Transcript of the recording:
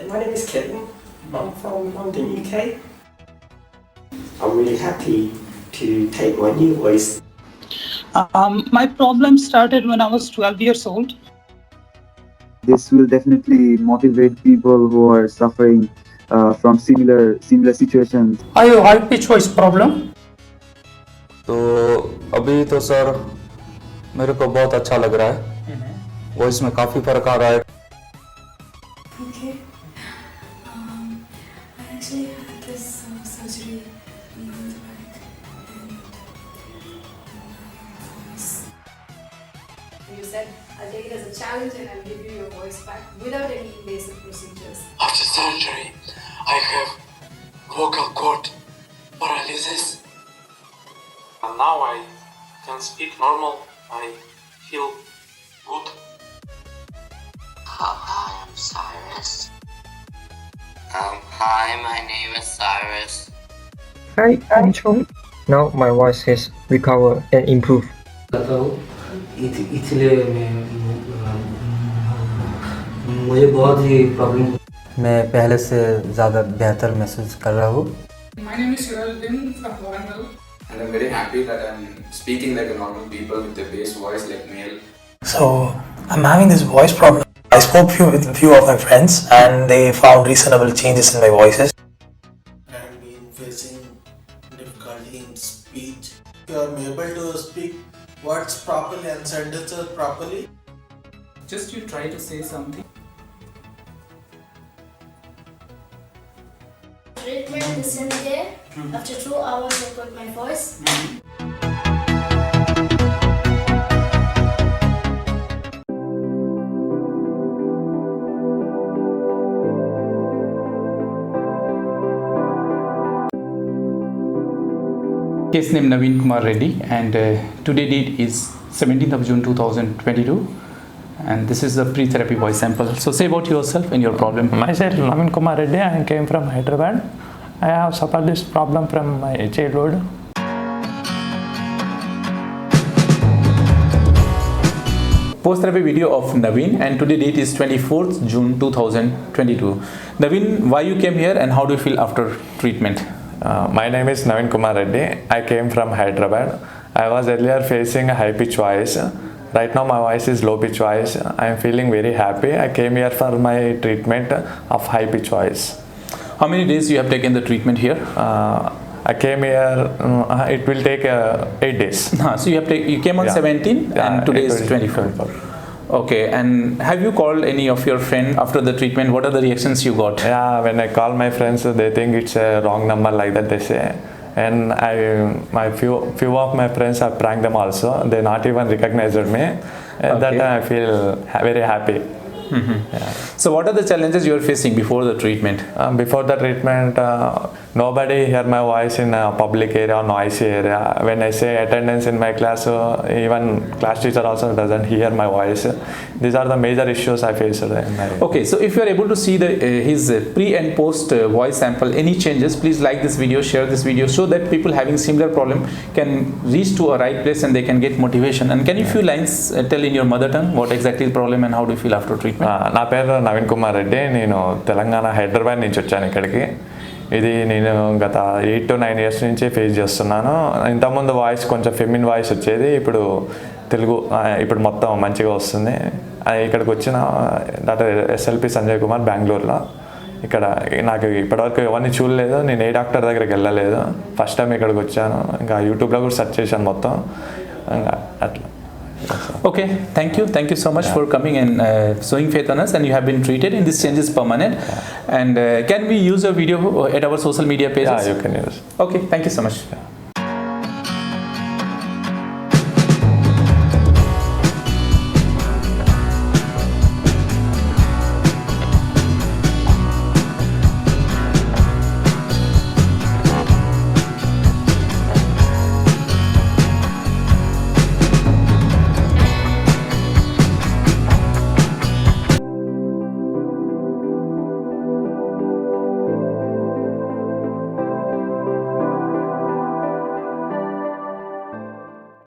my name is Kevin. I'm from the UK. I'm really happy to take my new voice. My problem started when I was 12 years old. This will definitely motivate people who are suffering from similar situations. I have high pitch voice problem. तो अभी तो sir मेरे को बहुत अच्छा लग रहा है, वॉइस में काफ़ी फर्क आ रहा है. Okay. I actually had this surgery in the back and you said I'll take it as a challenge and I'll give you your voice back without any invasive procedures. After surgery, I have vocal cord paralysis. And now I can speak normal. I feel good. Hi, I'm Cyrus. Hi, my name is Cyrus. Hi, I'm Chong. Now my voice has recovered and improved. इसलिए मुझे बहुत ही problem, मैं पहले से ज़्यादा बेहतर महसूस कर रहा हूँ. My name is from Bangalore. And I'm very happy that I'm speaking like a normal people with a bass voice like male. So I'm having this voice problem. I spoke with a few of my friends and they found reasonable changes in my voices. I've been facing difficulty in speech. You are able to speak words properly and sentences properly. Just you try to say something. Treatment the same day. After 2 hours I got my voice. Case name Naveen Kumar Reddy, and today date is 17th of June 2022, and this is a pre-therapy voice sample. So say about yourself and your problem. Myself Naveen Kumar Reddy. I came from Hyderabad. I have suffered this problem from my childhood. Post-therapy video of Naveen, and today date is 24th June 2022. Naveen, why you came here and how do you feel after treatment? My name is Naveen Kumar Reddy. I came from Hyderabad. I was earlier facing a high pitch voice. Right now my voice is low pitch voice. I am feeling very happy. I came here for my treatment of high pitch voice. How many days you have taken the treatment here? I came here, it will take 8 days. So you came on 17 and today is 24. Okay, and have you called any of your friends after the treatment? What are the reactions you got? Yeah, when I call my friends, they think it's a wrong number, like that they say. And my few of my friends have pranked them also. They not even recognized me. That time I feel very happy. Yeah. So what are the challenges you are facing before the treatment? Before the treatment, nobody hear my voice in a public area or noisy area. When I say attendance in my class, even class teacher also doesn't hear my voice. These are the major issues I face in my life. Okay, so if you are able to see his pre and post voice sample, any changes, please like this video, share this video, so that people having similar problem can reach to a right place and they can get motivation. And can you few lines tell in your mother tongue what exactly is the problem and how do you feel after treatment? నా పేరు నవీన్ కుమార్ రెడ్డి. నేను తెలంగాణ హైదరాబాద్ నుంచి వచ్చాను ఇక్కడికి. ఇది నేను గత 8 to 9 years నుంచి ఫేస్ చేస్తున్నాను. ఇంతకుముందు వాయిస్ కొంచెం ఫెమిన్ వాయిస్ వచ్చేది, ఇప్పుడు తెలుగు ఇప్పుడు మొత్తం మంచిగా వస్తుంది. ఇక్కడికి వచ్చిన డాక్టర్ SLP సంజయ్ కుమార్ బెంగళూరులో. ఇక్కడ నాకు ఇప్పటివరకు ఎవరిని చూడలేదు, నేను ఏ డాక్టర్ దగ్గరికి వెళ్ళలేదు. ఫస్ట్ టైం ఇక్కడికి వచ్చాను. ఇంకా యూట్యూబ్లో కూడా సెర్చ్ చేశాను మొత్తం అట్లా. Okay, thank you so much for coming and showing faith on us, and you have been treated and this change is permanent. And can we use a video at our social media pages? Yeah, you can use. Okay, thank you so much.